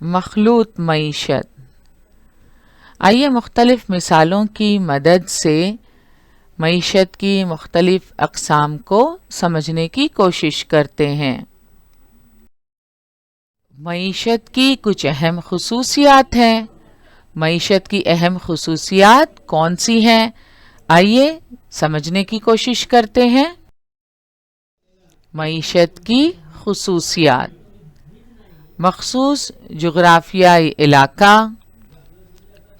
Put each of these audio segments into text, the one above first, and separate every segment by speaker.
Speaker 1: مخلوط معیشت۔ آئیے مختلف مثالوں کی مدد سے معیشت کی مختلف اقسام کو سمجھنے کی کوشش کرتے ہیں۔ معیشت کی کچھ اہم خصوصیات ہیں۔ معیشت کی اہم خصوصیات کون سی ہیں؟ آئیے سمجھنے کی کوشش کرتے ہیں۔ معیشت کی خصوصیات: مخصوص جغرافیائی علاقہ،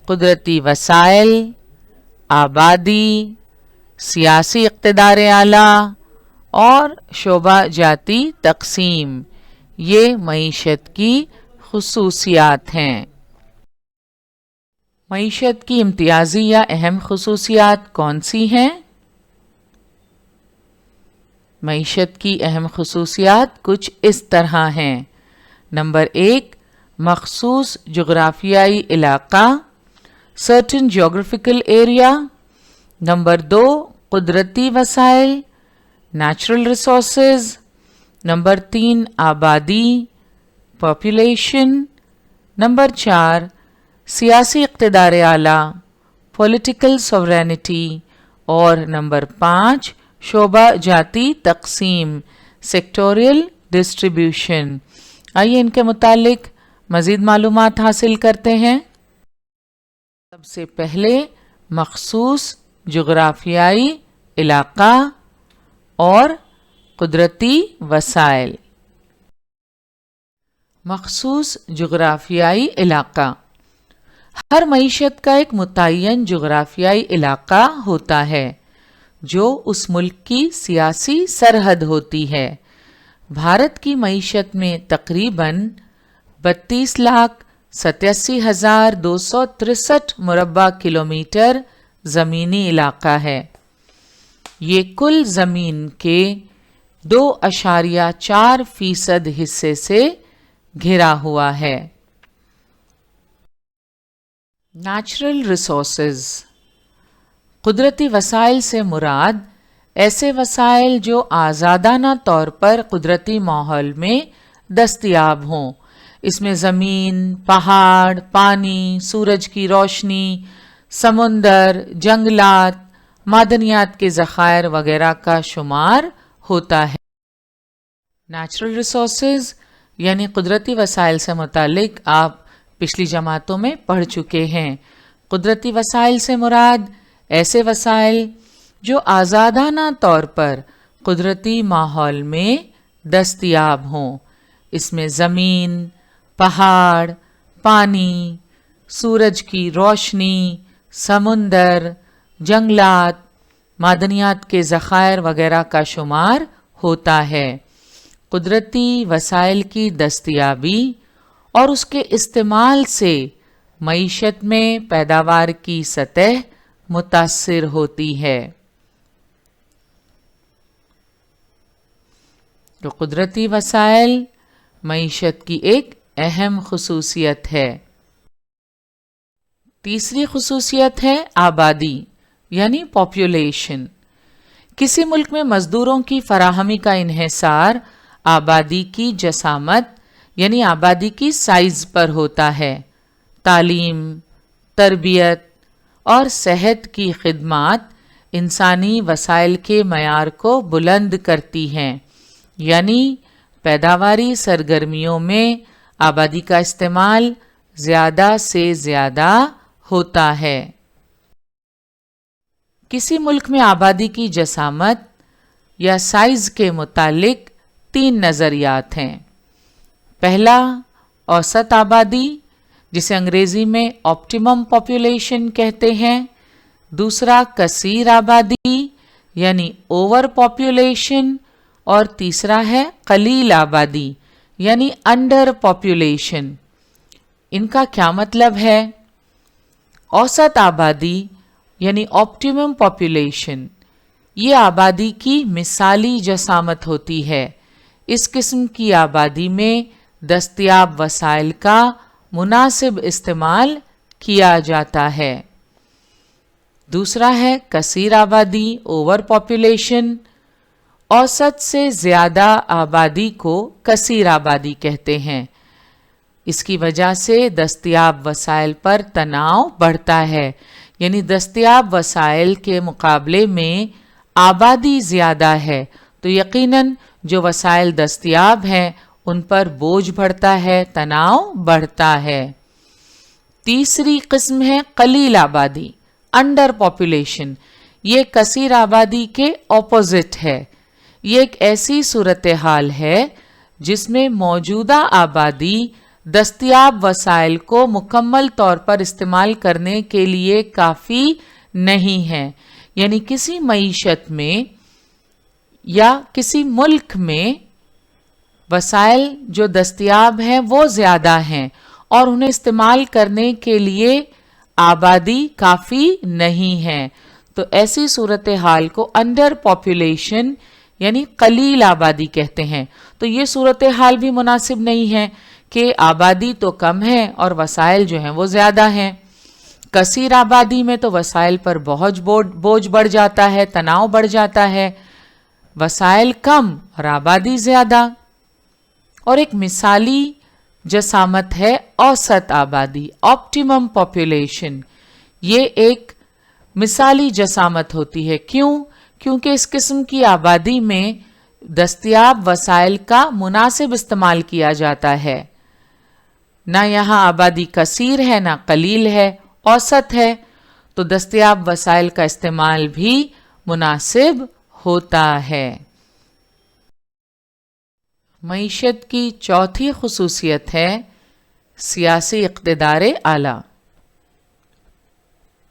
Speaker 1: قدرتی وسائل، آبادی، سیاسی اقتدار اعلیٰ اور شعبہ جاتی تقسیم، یہ معیشت کی خصوصیات ہیں۔ معیشت کی امتیازی یا اہم خصوصیات کون سی ہیں؟ معیشت کی اہم خصوصیات کچھ اس طرح ہیں۔ نمبر 1، مخصوص جغرافیائی علاقہ، certain geographical area۔ نمبر 2، قدرتی وسائل، natural resources۔ نمبر 3، آبادی، population۔ نمبر 4، سیاسی اقتدار اعلیٰ، political sovereignty۔ اور نمبر 5، شعبہ جاتی تقسیم، sectorial distribution۔ آئیے ان کے متعلق مزید معلومات حاصل کرتے ہیں۔ سب سے پہلے مخصوص جغرافیائی علاقہ اور قدرتی وسائل۔ مخصوص جغرافیائی علاقہ: ہر معیشت کا ایک متعین جغرافیائی علاقہ ہوتا ہے جو اس ملک کی سیاسی سرحد ہوتی ہے۔ بھارت کی معیشت میں تقریباً 32,87,263 مربع کلومیٹر زمینی علاقہ ہے۔ یہ کل زمین کے 2.4% حصے سے گھرا ہوا ہے۔ نیچرل ریسورسز: قدرتی وسائل سے مراد ایسے وسائل جو آزادانہ طور پر قدرتی ماحول میں دستیاب ہوں۔ اس میں زمین، پہاڑ، پانی، سورج کی روشنی، سمندر، جنگلات، معدنیات کے ذخائر وغیرہ کا شمار ہوتا ہے۔ نیچرل ریسورسز یعنی قدرتی وسائل سے متعلق آپ پچھلی جماعتوں میں پڑھ چکے ہیں۔ قدرتی وسائل سے مراد ایسے وسائل جو آزادانہ طور پر قدرتی ماحول میں دستیاب ہوں۔ اس میں زمین، پہاڑ، پانی، سورج کی روشنی، سمندر، جنگلات، معدنیات کے ذخائر وغیرہ کا شمار ہوتا ہے۔ قدرتی وسائل کی دستیابی اور اس کے استعمال سے معیشت میں پیداوار کی سطح متاثر ہوتی ہے۔ تو قدرتی وسائل معیشت کی ایک اہم خصوصیت ہے۔ تیسری خصوصیت ہے آبادی یعنی پاپولیشن۔ کسی ملک میں مزدوروں کی فراہمی کا انحصار آبادی کی جسامت یعنی آبادی کی سائز پر ہوتا ہے۔ تعلیم، تربیت اور صحت کی خدمات انسانی وسائل کے معیار کو بلند کرتی ہیں، یعنی پیداواری سرگرمیوں میں آبادی کا استعمال زیادہ سے زیادہ ہوتا ہے۔ کسی ملک میں آبادی کی جسامت یا سائز کے متعلق 3 نظریات ہیں۔ پہلا، اوسط آبادی جسے انگریزی میں آپٹیمم پاپولیشن کہتے ہیں۔ دوسرا، کثیر آبادی یعنی اوور پاپولیشن۔ اور تیسرا ہے قلیل آبادی یعنی انڈر پاپولیشن۔ ان کا کیا مطلب ہے؟ اوسط آبادی یعنی آپٹیمم پاپولیشن یہ آبادی کی مثالی جسامت ہوتی ہے۔ اس قسم کی آبادی میں دستیاب وسائل کا مناسب استعمال کیا جاتا ہے۔ دوسرا ہے کثیر آبادی اوور پاپولیشن۔ اوسط سے زیادہ آبادی کو کثیر آبادی کہتے ہیں۔ اس کی وجہ سے دستیاب وسائل پر تناؤ بڑھتا ہے، یعنی دستیاب وسائل کے مقابلے میں آبادی زیادہ ہے تو یقیناً جو وسائل دستیاب ہیں ان پر بوجھ بڑھتا ہے، تناؤ بڑھتا ہے۔ تیسری قسم ہے قلیل آبادی، انڈر پاپولیشن۔ یہ کثیر آبادی کے اپوزٹ ہے۔ یہ ایک ایسی صورتحال ہے جس میں موجودہ آبادی دستیاب وسائل کو مکمل طور پر استعمال کرنے کے لیے کافی نہیں ہے، یعنی کسی معیشت میں یا کسی ملک میں وسائل جو دستیاب ہیں وہ زیادہ ہیں اور انہیں استعمال کرنے کے لیے آبادی کافی نہیں ہے، تو ایسی صورتحال کو انڈر پاپولیشن یعنی قلیل آبادی کہتے ہیں۔ تو یہ صورتحال بھی مناسب نہیں ہے کہ آبادی تو کم ہے اور وسائل جو ہیں وہ زیادہ ہیں۔ کثیر آبادی میں تو وسائل پر بوجھ بڑھ جاتا ہے، تناؤ بڑھ جاتا ہے، وسائل کم اور آبادی زیادہ۔ اور ایک مثالی جسامت ہے اوسط آبادی، آپٹیمم پاپولیشن۔ یہ ایک مثالی جسامت ہوتی ہے، کیونکہ اس قسم کی آبادی میں دستیاب وسائل کا مناسب استعمال کیا جاتا ہے، نہ یہاں آبادی کثیر ہے نہ قلیل ہے، اوسط ہے، تو دستیاب وسائل کا استعمال بھی مناسب ہوتا ہے۔ معیشت کی چوتھی خصوصیت ہے سیاسی اقتدار اعلیٰ۔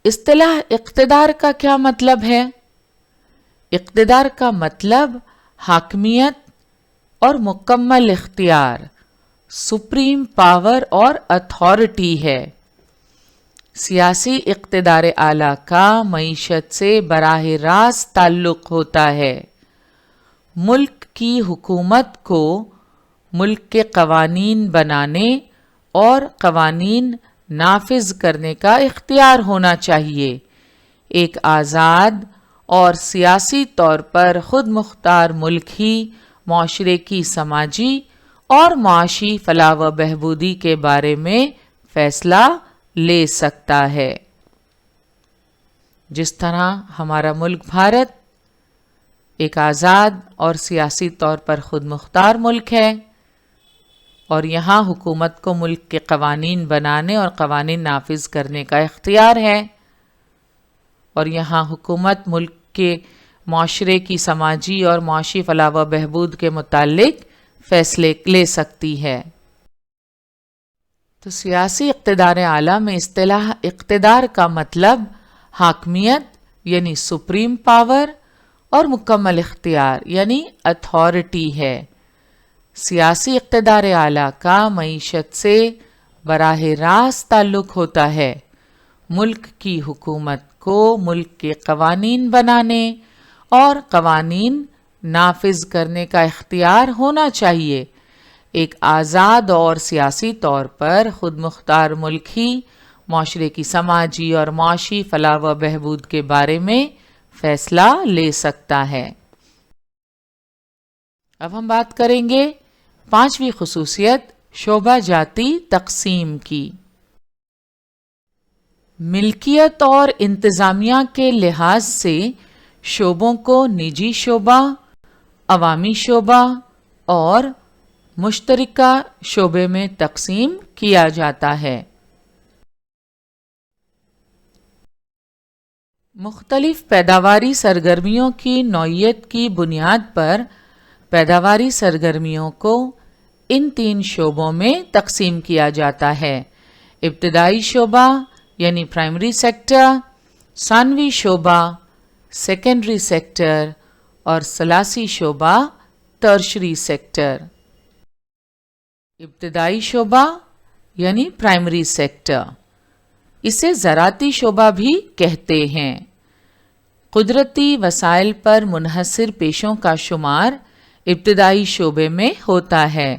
Speaker 1: اصطلاح اقتدار کا کیا مطلب ہے؟ اقتدار کا مطلب حاکمیت اور مکمل اختیار، سپریم پاور اور اتھارٹی ہے۔ سیاسی اقتدار اعلیٰ کا معیشت سے براہ راست تعلق ہوتا ہے۔ ملک کی حکومت کو ملک کے قوانین بنانے اور قوانین نافذ کرنے کا اختیار ہونا چاہیے۔ ایک آزاد اور سیاسی طور پر خود مختار ملک ہی معاشرے کی سماجی اور معاشی فلاح و بہبودی کے بارے میں فیصلہ لے سکتا ہے۔ جس طرح ہمارا ملک بھارت ایک آزاد اور سیاسی طور پر خود مختار ملک ہے اور یہاں حکومت کو ملک کے قوانین بنانے اور قوانین نافذ کرنے کا اختیار ہے، اور یہاں حکومت ملک کے معاشرے کی سماجی اور معاشی فلاح و بہبود کے متعلق فیصلے لے سکتی ہے۔ تو سیاسی اقتدار اعلیٰ میں اصطلاح اقتدار کا مطلب حاکمیت یعنی سپریم پاور اور مکمل اختیار یعنی اتھارٹی ہے۔ سیاسی اقتدار اعلیٰ کا معیشت سے براہ راست تعلق ہوتا ہے۔ ملک کی حکومت کو ملک کے قوانین بنانے اور قوانین نافذ کرنے کا اختیار ہونا چاہیے۔ ایک آزاد اور سیاسی طور پر خود مختار ملک ہی معاشرے کی سماجی اور معاشی فلاح و بہبود کے بارے میں فیصلہ لے سکتا ہے۔ اب ہم بات کریں گے پانچویں خصوصیت شعبہ جاتی تقسیم کی۔ ملکیت اور انتظامیہ کے لحاظ سے شعبوں کو نجی شعبہ، عوامی شعبہ اور مشترکہ شعبے میں تقسیم کیا جاتا ہے۔ مختلف پیداواری سرگرمیوں کی نوعیت کی بنیاد پر پیداواری سرگرمیوں کو ان تین شعبوں میں تقسیم کیا جاتا ہے۔ ابتدائی شعبہ یعنی پرائمری سیکٹر، ثانوی شعبہ سیکنڈری سیکٹر اور ثالثی شعبہ ٹرشری سیکٹر۔ ابتدائی شعبہ یعنی پرائمری سیکٹر، اسے زراعتی شعبہ بھی کہتے ہیں۔ قدرتی وسائل پر منحصر پیشوں کا شمار ابتدائی شعبے میں ہوتا ہے۔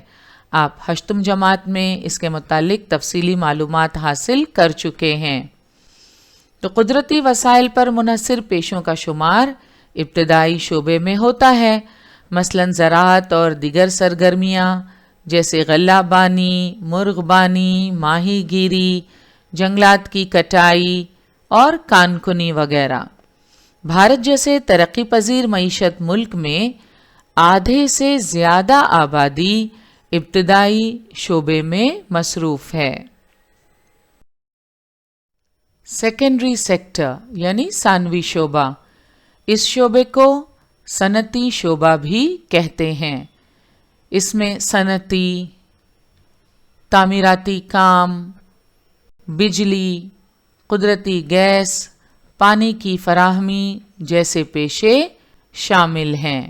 Speaker 1: آپ ہشتم جماعت میں اس کے متعلق تفصیلی معلومات حاصل کر چکے ہیں۔ تو قدرتی وسائل پر منحصر پیشوں کا شمار ابتدائی شعبے میں ہوتا ہے، مثلاً زراعت اور دیگر سرگرمیاں جیسے غلہ بانی، مرغ بانی، ماہی گیری، جنگلات کی کٹائی اور کانکنی وغیرہ۔ بھارت جیسے ترقی پذیر معیشت ملک میں آدھے سے زیادہ آبادی ابتدائی شعبے میں مصروف ہے۔ سیکنڈری سیکٹر یعنی ثانوی شعبہ، اس شعبے کو صنعتی شعبہ بھی کہتے ہیں۔ اس میں صنعتی، تعمیراتی کام، بجلی، قدرتی گیس، پانی کی فراہمی جیسے پیشے شامل ہیں۔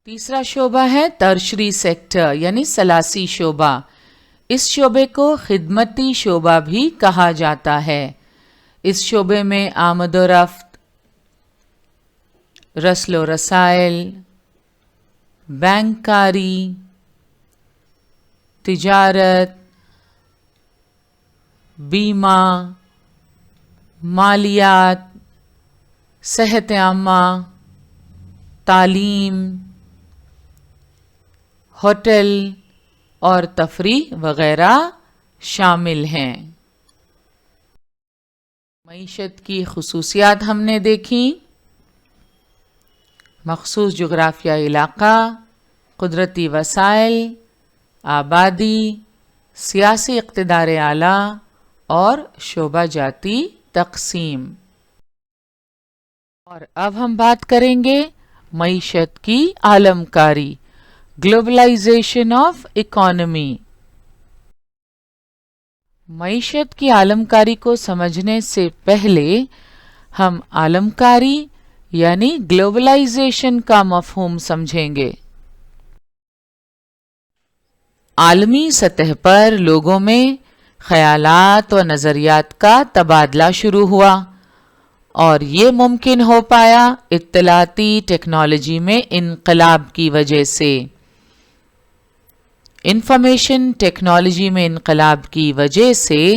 Speaker 1: تیسرا شعبہ ہے ترشری سیکٹر یعنی ثالثی شعبہ۔ اس شعبے کو خدمتی شعبہ بھی کہا جاتا ہے۔ اس شعبے میں آمد و رفت، رسل و رسائل، بینک کاری، تجارت، بیمہ، مالیات، صحت عامہ، تعلیم، ہوٹل اور تفریح وغیرہ شامل ہیں۔ معیشت کی خصوصیات ہم نے دیکھی۔ مخصوص جغرافیائی علاقہ، قدرتی وسائل، آبادی، سیاسی اقتدار اعلیٰ اور شعبہ جاتی تقسیم۔ اور اب ہم بات کریں گے معیشت کی عالم کاری، گلوبلائزیشن آف اکانومی۔ معیشت کی عالم کاری کو سمجھنے سے پہلے ہم عالم کاری یعنی گلوبلائزیشن کا مفہوم سمجھیں گے۔ عالمی سطح پر لوگوں میں خیالات و نظریات کا تبادلہ شروع ہوا اور یہ ممکن ہو پایا اطلاعاتی ٹیکنالوجی میں انقلاب کی وجہ سے۔ انفارمیشن ٹیکنالوجی میں انقلاب کی وجہ سے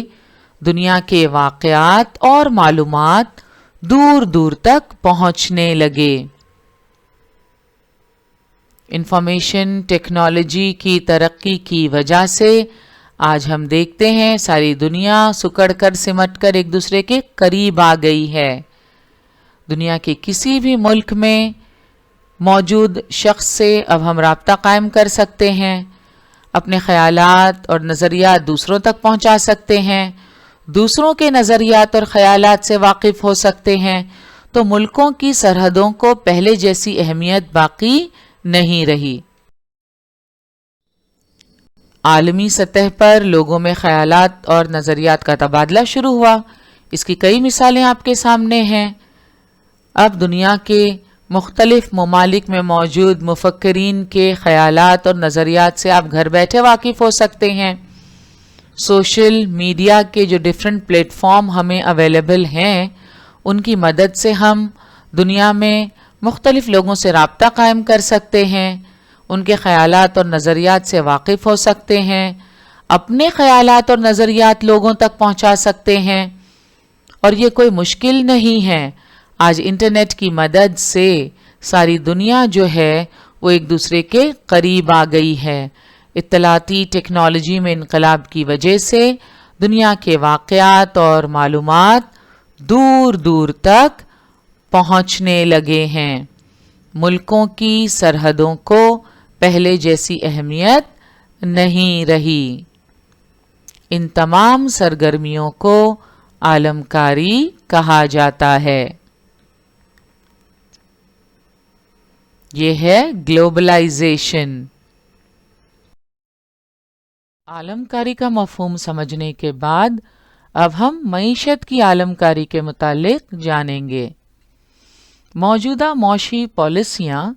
Speaker 1: دنیا کے واقعات اور معلومات دور دور تک پہنچنے لگے۔ انفارمیشن ٹیکنالوجی کی ترقی کی وجہ سے آج ہم دیکھتے ہیں ساری دنیا سکڑ کر سمٹ کر ایک دوسرے کے قریب آ گئی ہے۔ دنیا کے کسی بھی ملک میں موجود شخص سے اب ہم رابطہ قائم کر سکتے ہیں، اپنے خیالات اور نظریات دوسروں تک پہنچا سکتے ہیں، دوسروں کے نظریات اور خیالات سے واقف ہو سکتے ہیں، تو ملکوں کی سرحدوں کو پہلے جیسی اہمیت باقی نہیں رہی۔ عالمی سطح پر لوگوں میں خیالات اور نظریات کا تبادلہ شروع ہوا۔ اس کی کئی مثالیں آپ کے سامنے ہیں۔ اب دنیا کے مختلف ممالک میں موجود مفکرین کے خیالات اور نظریات سے آپ گھر بیٹھے واقف ہو سکتے ہیں۔ سوشل میڈیا کے جو ڈیفرنٹ پلیٹ فارم ہمیں اویلیبل ہیں، ان کی مدد سے ہم دنیا میں مختلف لوگوں سے رابطہ قائم کر سکتے ہیں، ان کے خیالات اور نظریات سے واقف ہو سکتے ہیں، اپنے خیالات اور نظریات لوگوں تک پہنچا سکتے ہیں، اور یہ کوئی مشکل نہیں ہے۔ آج انٹرنیٹ کی مدد سے ساری دنیا جو ہے وہ ایک دوسرے کے قریب آ گئی ہے۔ اطلاعاتی ٹیکنالوجی میں انقلاب کی وجہ سے دنیا کے واقعات اور معلومات دور دور تک پہنچنے لگے ہیں۔ ملکوں کی سرحدوں کو پہلے جیسی اہمیت نہیں رہی۔ ان تمام سرگرمیوں کو عالم کاری کہا جاتا ہے۔ یہ ہے گلوبلائزیشن۔ عالم کاری کا مفہوم سمجھنے کے بعد اب ہم معیشت کی عالم کاری کے متعلق جانیں گے۔ موجودہ معاشی پالیسیاں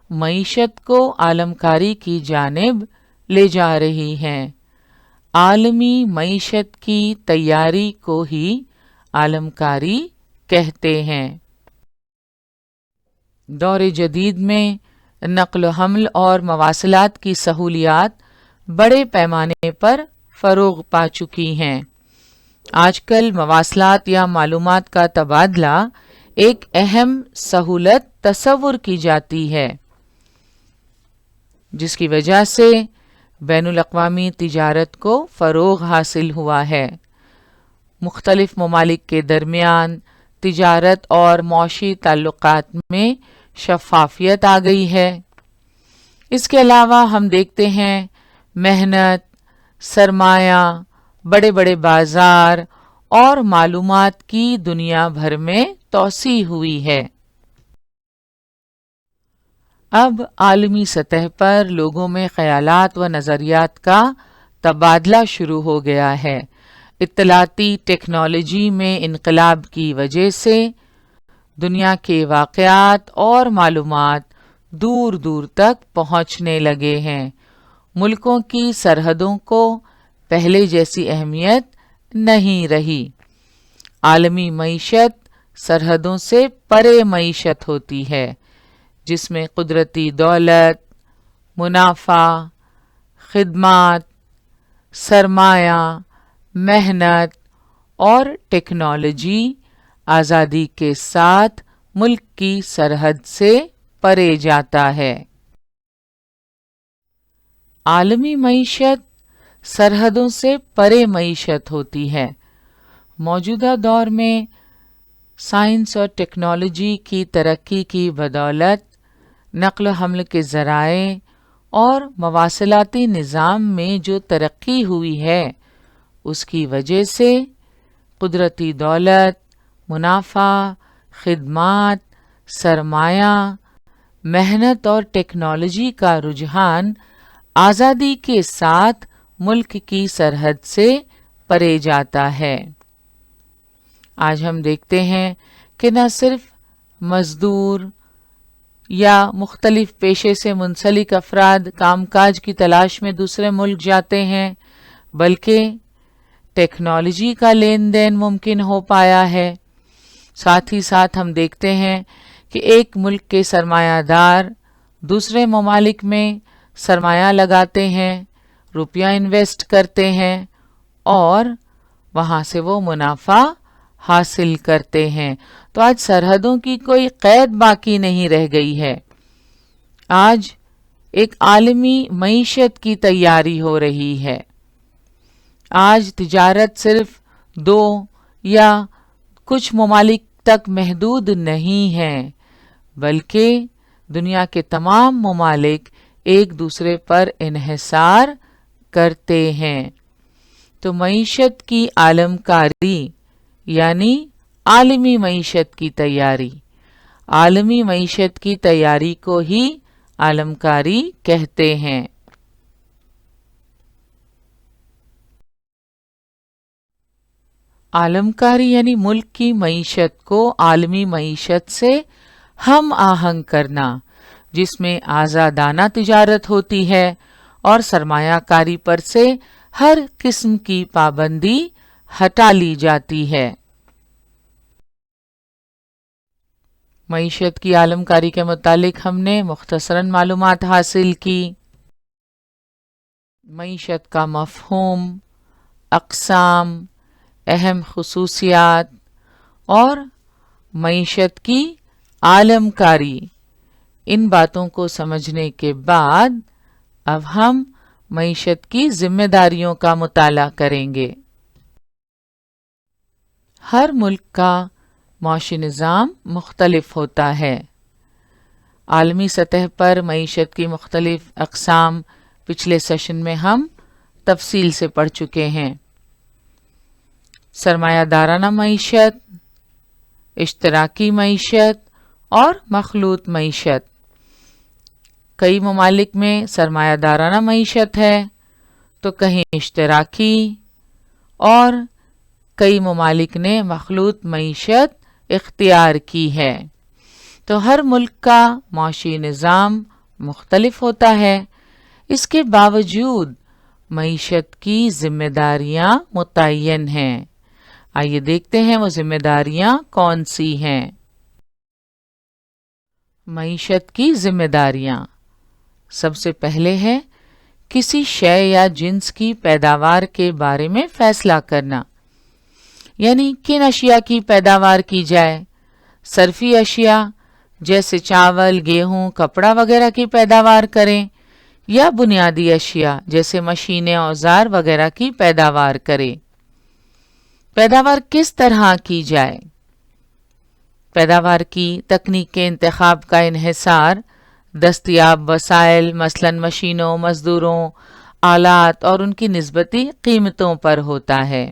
Speaker 1: معیشت کو عالم کاری کی جانب لے جا رہی ہیں۔ عالمی معیشت کی تیاری کو ہی عالم کاری کہتے ہیں۔ دور جدید میں نقل و حمل اور مواصلات کی سہولیات بڑے پیمانے پر فروغ پا چکی ہیں۔ آج کل مواصلات یا معلومات کا تبادلہ ایک اہم سہولت تصور کی جاتی ہے۔ جس کی وجہ سے بین الاقوامی تجارت کو فروغ حاصل ہوا ہے۔ مختلف ممالک کے درمیان تجارت اور معاشی تعلقات میں شفافیت آ گئی ہے۔ اس کے علاوہ ہم دیکھتے ہیں محنت، سرمایہ، بڑے بڑے بازار اور معلومات کی دنیا بھر میں توسیع ہوئی ہے۔ اب عالمی سطح پر لوگوں میں خیالات و نظریات کا تبادلہ شروع ہو گیا ہے۔ اطلاعاتی ٹیکنالوجی میں انقلاب کی وجہ سے دنیا کے واقعات اور معلومات دور دور تک پہنچنے لگے ہیں۔ ملکوں کی سرحدوں کو پہلے جیسی اہمیت نہیں رہی۔ عالمی معیشت سرحدوں سے پرے معیشت ہوتی ہے، جس میں قدرتی دولت، منافع، خدمات، سرمایہ، محنت اور ٹیکنالوجی آزادی کے ساتھ ملک کی سرحد سے پرے جاتا ہے۔ عالمی معیشت سرحدوں سے پرے معیشت ہوتی ہے۔ موجودہ دور میں سائنس اور ٹیکنالوجی کی ترقی کی بدولت نقل و حمل کے ذرائع اور مواصلاتی نظام میں جو ترقی ہوئی ہے، اس کی وجہ سے قدرتی دولت، منافع، خدمات، سرمایہ، محنت اور ٹیکنالوجی کا رجحان آزادی کے ساتھ ملک کی سرحد سے پرے جاتا ہے۔ آج ہم دیکھتے ہیں کہ نہ صرف مزدور یا مختلف پیشے سے منسلک افراد کام کاج کی تلاش میں دوسرے ملک جاتے ہیں، بلکہ ٹیکنالوجی کا لین دین ممکن ہو پایا ہے۔ ساتھ ہی ساتھ ہم دیکھتے ہیں کہ ایک ملک کے سرمایہ دار دوسرے ممالک میں سرمایہ لگاتے ہیں، روپیہ انویسٹ کرتے ہیں اور وہاں سے وہ منافع حاصل کرتے ہیں۔ تو آج سرحدوں کی کوئی قید باقی نہیں رہ گئی ہے۔ آج ایک عالمی معیشت کی تیاری ہو رہی ہے۔ آج تجارت صرف دو یا کچھ ممالک تک محدود نہیں ہے، بلکہ دنیا کے تمام ممالک ایک دوسرے پر انحصار کرتے ہیں۔ تو معیشت کی عالم کاری یعنی عالمی معیشت کی تیاری، عالمی معیشت کی تیاری کو ہی عالم کاری کہتے ہیں۔ عالم کاری یعنی ملک کی معیشت کو عالمی معیشت سے ہم آہنگ کرنا، جس میں آزادانہ تجارت ہوتی ہے اور سرمایہ کاری پر سے ہر قسم کی پابندی ہٹا لی جاتی ہے۔ معیشت کی عالم کاری کے متعلق ہم نے مختصراً معلومات حاصل کی۔ معیشت کا مفہوم، اقسام، اہم خصوصیات اور معیشت کی عالم کاری، ان باتوں کو سمجھنے کے بعد اب ہم معیشت کی ذمہ داریوں کا مطالعہ کریں گے۔ ہر ملک کا معاشی نظام مختلف ہوتا ہے۔ عالمی سطح پر معیشت کی مختلف اقسام پچھلے سیشن میں ہم تفصیل سے پڑھ چکے ہیں۔ سرمایہ دارانہ معیشت، اشتراکی معیشت اور مخلوط معیشت۔ کئی ممالک میں سرمایہ دارانہ معیشت ہے تو کہیں اشتراکی، اور کئی ممالک نے مخلوط معیشت اختیار کی ہے۔ تو ہر ملک کا معاشی نظام مختلف ہوتا ہے، اس کے باوجود معیشت کی ذمہ داریاں متعین ہیں۔ آئیے دیکھتے ہیں وہ ذمہ داریاں کون سی ہیں۔ معیشت کی ذمہ داریاں، سب سے پہلے ہے کسی شے یا جنس کی پیداوار کے بارے میں فیصلہ کرنا، یعنی کن اشیاء کی پیداوار کی جائے۔ صرفی اشیاء جیسے چاول، گیہوں، کپڑا وغیرہ کی پیداوار کریں یا بنیادی اشیاء جیسے مشینیں، اوزار وغیرہ کی پیداوار کرے۔ پیداوار کس طرح کی جائے؟ پیداوار کی تکنیک کے انتخاب کا انحصار دستیاب وسائل مثلاً مشینوں، مزدوروں، آلات اور ان کی نسبتی قیمتوں پر ہوتا ہے۔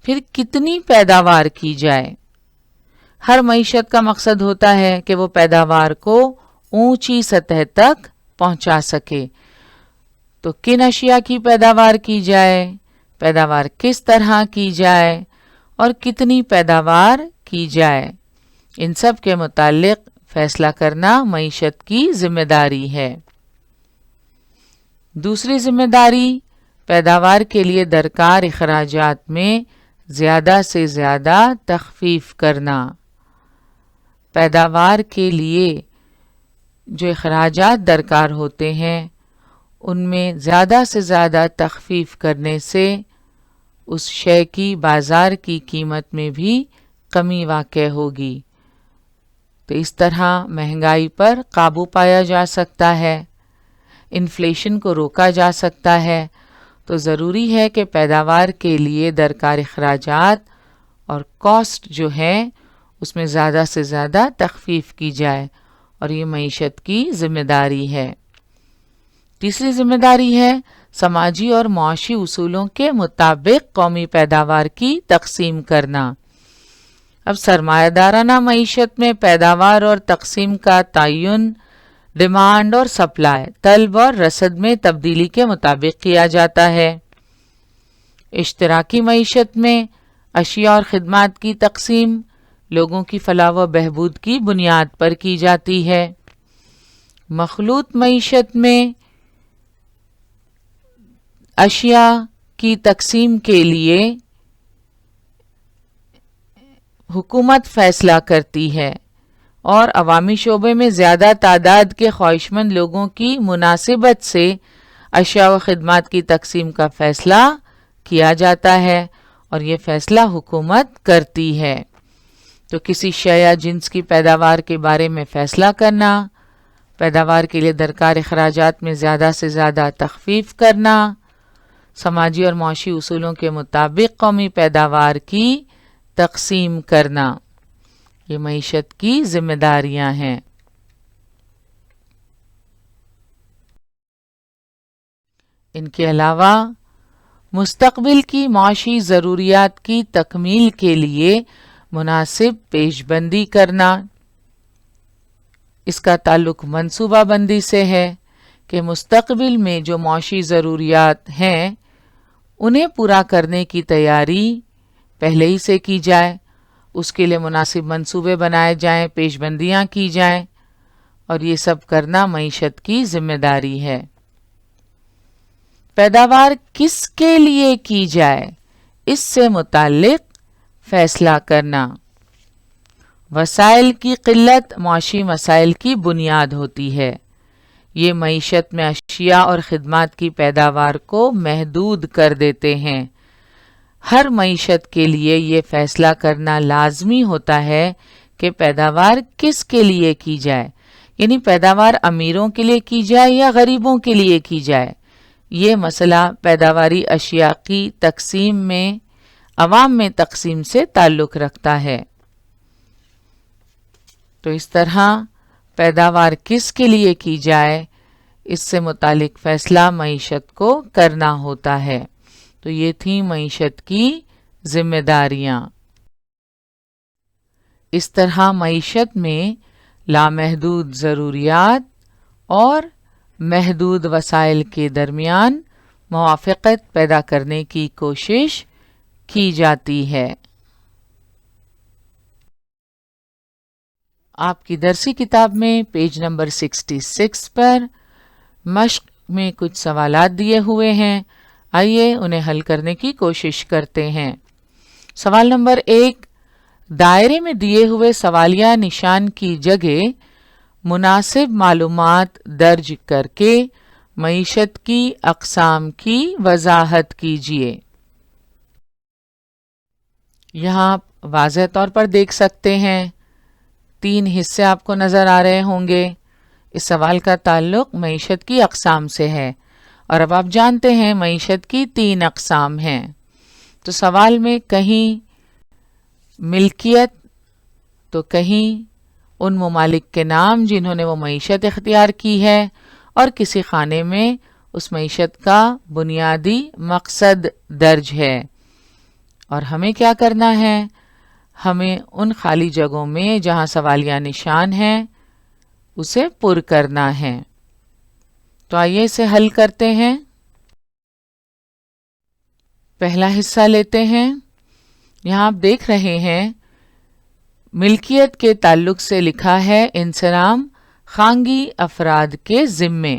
Speaker 1: پھر کتنی پیداوار کی جائے؟ ہر معیشت کا مقصد ہوتا ہے کہ وہ پیداوار کو اونچی سطح تک پہنچا سکے۔ تو کن اشیاء کی پیداوار کی جائے، پیداوار کس طرح کی جائے اور کتنی پیداوار کی جائے، ان سب کے متعلق فیصلہ کرنا معیشت کی ذمہ داری ہے۔ دوسری ذمہ داری پیداوار کے لیے درکار اخراجات میں زیادہ سے زیادہ تخفیف کرنا۔ پیداوار کے لیے جو اخراجات درکار ہوتے ہیں ان میں زیادہ سے زیادہ تخفیف کرنے سے اس شے کی بازار کی قیمت میں بھی کمی واقع ہوگی۔ تو اس طرح مہنگائی پر قابو پایا جا سکتا ہے، انفلیشن کو روکا جا سکتا ہے۔ تو ضروری ہے کہ پیداوار کے لیے درکار اخراجات اور کاسٹ جو ہے اس میں زیادہ سے زیادہ تخفیف کی جائے، اور یہ معیشت کی ذمہ داری ہے۔ تیسری ذمہ داری ہے سماجی اور معاشی اصولوں کے مطابق قومی پیداوار کی تقسیم کرنا۔ اب سرمایہ دارانہ معیشت میں پیداوار اور تقسیم کا تعین ڈیمانڈ اور سپلائی، طلب اور رسد میں تبدیلی کے مطابق کیا جاتا ہے۔ اشتراکی معیشت میں اشیاء اور خدمات کی تقسیم لوگوں کی فلاح و بہبود کی بنیاد پر کی جاتی ہے۔ مخلوط معیشت میں اشیاء کی تقسیم کے لیے حکومت فیصلہ کرتی ہے اور عوامی شعبے میں زیادہ تعداد کے خواہشمند لوگوں کی مناسبت سے اشیاء و خدمات کی تقسیم کا فیصلہ کیا جاتا ہے، اور یہ فیصلہ حکومت کرتی ہے۔ تو کسی شے یا جنس کی پیداوار کے بارے میں فیصلہ کرنا، پیداوار کے لیے درکار اخراجات میں زیادہ سے زیادہ تخفیف کرنا، سماجی اور معاشی اصولوں کے مطابق قومی پیداوار کی تقسیم کرنا، یہ معیشت کی ذمہ داریاں ہیں۔ ان کے علاوہ مستقبل کی معاشی ضروریات کی تکمیل کے لیے مناسب پیش بندی کرنا، اس کا تعلق منصوبہ بندی سے ہے کہ مستقبل میں جو معاشی ضروریات ہیں انہیں پورا کرنے کی تیاری پہلے ہی سے کی جائے، اس کے لیے مناسب منصوبے بنائے جائیں، پیش بندیاں کی جائیں، اور یہ سب کرنا معیشت کی ذمہ داری ہے۔ پیداوار کس کے لیے کی جائے، اس سے متعلق فیصلہ کرنا۔ وسائل کی قلت معاشی مسائل کی بنیاد ہوتی ہے۔ یہ معیشت میں اشیاء اور خدمات کی پیداوار کو محدود کر دیتے ہیں۔ ہر معیشت کے لیے یہ فیصلہ کرنا لازمی ہوتا ہے کہ پیداوار کس کے لیے کی جائے، یعنی پیداوار امیروں کے لیے کی جائے یا غریبوں کے لیے کی جائے۔ یہ مسئلہ پیداواری اشیاء کی تقسیم میں عوام میں تقسیم سے تعلق رکھتا ہے۔ تو اس طرح پیداوار کس کے لیے کی جائے، اس سے متعلق فیصلہ معیشت کو کرنا ہوتا ہے۔ تو یہ تھی معیشت کی ذمہ داریاں۔ اس طرح معیشت میں لامحدود ضروریات اور محدود وسائل کے درمیان موافقت پیدا کرنے کی کوشش کی جاتی ہے۔ آپ کی درسی کتاب میں پیج نمبر 66 پر مشق میں کچھ سوالات دیے ہوئے ہیں، آئیے انہیں حل کرنے کی کوشش کرتے ہیں۔ سوال نمبر 1، دائرے میں دیے ہوئے سوالیہ نشان کی جگہ مناسب معلومات درج کر کے معیشت کی اقسام کی وضاحت کیجیے۔ یہاں آپ واضح طور پر دیکھ سکتے ہیں 3 حصے آپ کو نظر آ رہے ہوں گے۔ اس سوال کا تعلق معیشت کی اقسام سے ہے، اور اب آپ جانتے ہیں معیشت کی 3 اقسام ہیں۔ تو سوال میں کہیں ملکیت تو کہیں ان ممالک کے نام جنہوں نے وہ معیشت اختیار کی ہے، اور کسی خانے میں اس معیشت کا بنیادی مقصد درج ہے۔ اور ہمیں کیا کرنا ہے؟ ہمیں ان خالی جگہوں میں جہاں سوالیہ نشان ہیں اسے پر کرنا ہے۔ تو آئیے اسے حل کرتے ہیں۔ پہلا حصہ لیتے ہیں۔ یہاں آپ دیکھ رہے ہیں ملکیت کے تعلق سے لکھا ہے انصرام خانگی افراد کے ذمے۔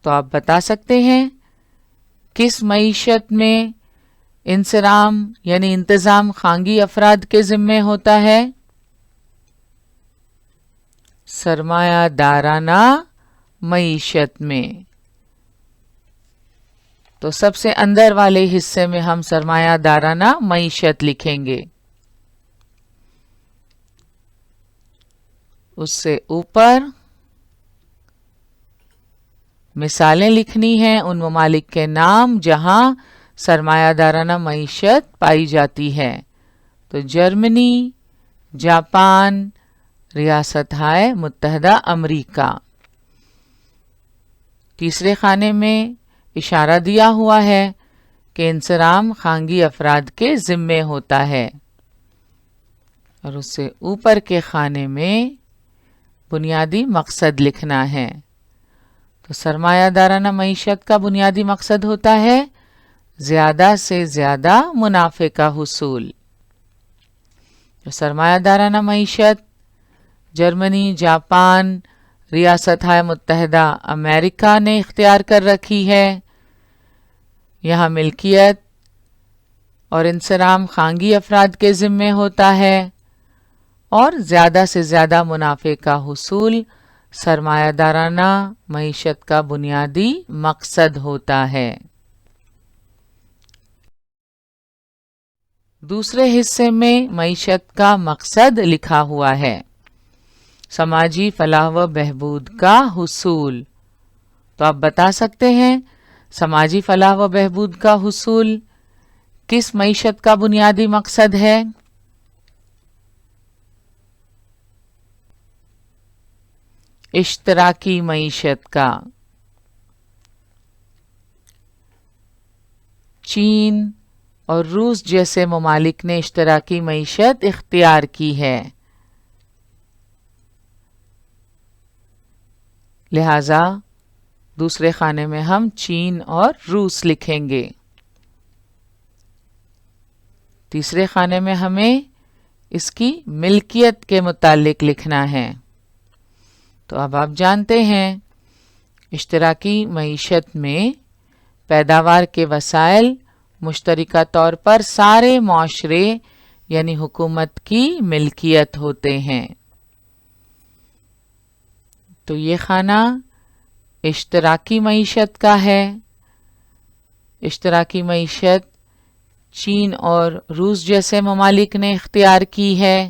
Speaker 1: تو آپ بتا سکتے ہیں کس معیشت میں انصرام یعنی انتظام خانگی افراد کے ذمے ہوتا ہے؟ سرمایہ دارانہ معیشت میں۔ تو سب سے اندر والے حصے میں ہم سرمایہ دارانہ معیشت لکھیں گے۔ اس سے اوپر مثالیں لکھنی ہیں ان ممالک کے نام جہاں سرمایہ دارانہ معیشت پائی جاتی ہے۔ تو جرمنی، جاپان، ریاستہائے متحدہ امریکہ۔ تیسرے خانے میں اشارہ دیا ہوا ہے کہ انصرام خانگی افراد کے ذمے ہوتا ہے، اور اس سے اوپر کے خانے میں بنیادی مقصد لکھنا ہے۔ تو سرمایہ دارانہ معیشت کا بنیادی مقصد ہوتا ہے زیادہ سے زیادہ منافع کا حصول۔ تو سرمایہ دارانہ معیشت جرمنی، جاپان، ریاستہائے متحدہ امریکہ نے اختیار کر رکھی ہے۔ یہاں ملکیت اور انصرام خانگی افراد کے ذمے ہوتا ہے، اور زیادہ سے زیادہ منافع کا حصول سرمایہ دارانہ معیشت کا بنیادی مقصد ہوتا ہے۔ دوسرے حصے میں معیشت کا مقصد لکھا ہوا ہے سماجی فلاح و بہبود کا حصول۔ تو آپ بتا سکتے ہیں سماجی فلاح و بہبود کا حصول کس معیشت کا بنیادی مقصد ہے؟ اشتراکی معیشت کا۔ چین اور روس جیسے ممالک نے اشتراکی معیشت اختیار کی ہے، لہذا دوسرے خانے میں ہم چین اور روس لکھیں گے۔ تیسرے خانے میں ہمیں اس کی ملکیت کے متعلق لکھنا ہے۔ تو اب آپ جانتے ہیں اشتراکی معیشت میں پیداوار کے وسائل مشترکہ طور پر سارے معاشرے یعنی حکومت کی ملکیت ہوتے ہیں۔ تو یہ خانہ اشتراکی معیشت کا ہے۔ اشتراکی معیشت چین اور روس جیسے ممالک نے اختیار کی ہے۔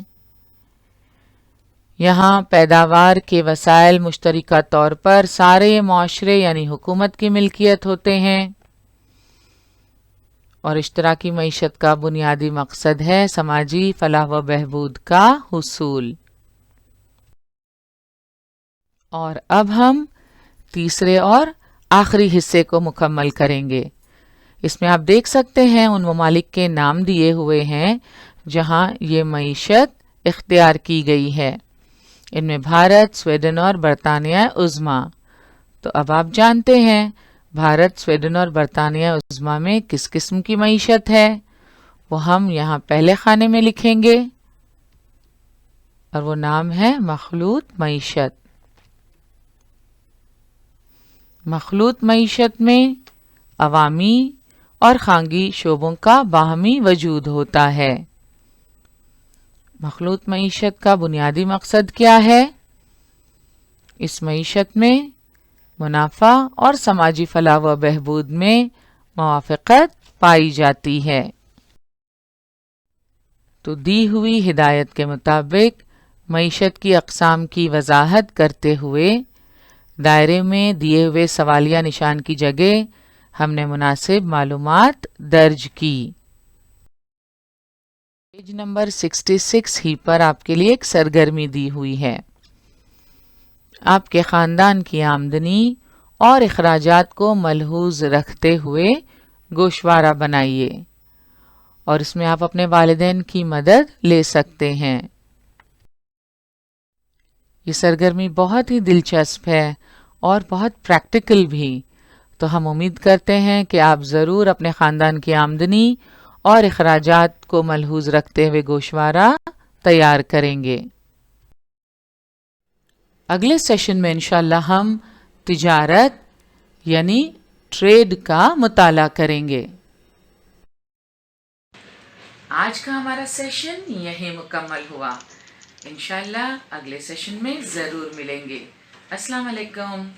Speaker 1: یہاں پیداوار کے وسائل مشترکہ طور پر سارے معاشرے یعنی حکومت کی ملکیت ہوتے ہیں، اور اشتراکی معیشت کا بنیادی مقصد ہے سماجی فلاح و بہبود کا حصول۔ اور اب ہم تیسرے اور آخری حصے کو مکمل کریں گے۔ اس میں آپ دیکھ سکتے ہیں ان ممالک کے نام دیے ہوئے ہیں جہاں یہ معیشت اختیار کی گئی ہے۔ ان میں بھارت، سویڈن اور برطانیہ عظمیٰ۔ تو اب آپ جانتے ہیں بھارت، سویڈن اور برطانیہ عظمیٰ میں کس قسم کی معیشت ہے، وہ ہم یہاں پہلے خانے میں لکھیں گے، اور وہ نام ہے مخلوط معیشت۔ مخلوط معیشت میں عوامی اور خانگی شعبوں کا باہمی وجود ہوتا ہے۔ مخلوط معیشت کا بنیادی مقصد کیا ہے؟ اس معیشت میں منافع اور سماجی فلاح و بہبود میں موافقت پائی جاتی ہے۔ تو دی ہوئی ہدایت کے مطابق معیشت کی اقسام کی وضاحت کرتے ہوئے دائرے میں دیے ہوئے سوالیہ نشان کی جگہ ہم نے مناسب معلومات درج کی۔ پیج نمبر 66 ہی پر آپ کے لیے ایک سرگرمی دی ہوئی ہے۔ آپ کے خاندان کی آمدنی اور اخراجات کو ملحوظ رکھتے ہوئے گوشوارہ بنائیے اور اس میں آپ اپنے والدین کی مدد لے سکتے ہیں۔ یہ سرگرمی بہت ہی دلچسپ ہے اور بہت پریکٹیکل بھی، تو ہم امید کرتے ہیں کہ آپ ضرور اپنے خاندان کی آمدنی اور اخراجات کو ملحوظ رکھتے ہوئے گوشوارہ تیار کریں گے۔ اگلے سیشن میں انشاءاللہ ہم تجارت یعنی ٹریڈ کا مطالعہ کریں گے۔ آج کا ہمارا سیشن یہیں مکمل ہوا۔ انشاءاللہ اگلے سیشن میں ضرور ملیں گے۔ السلام علیکم۔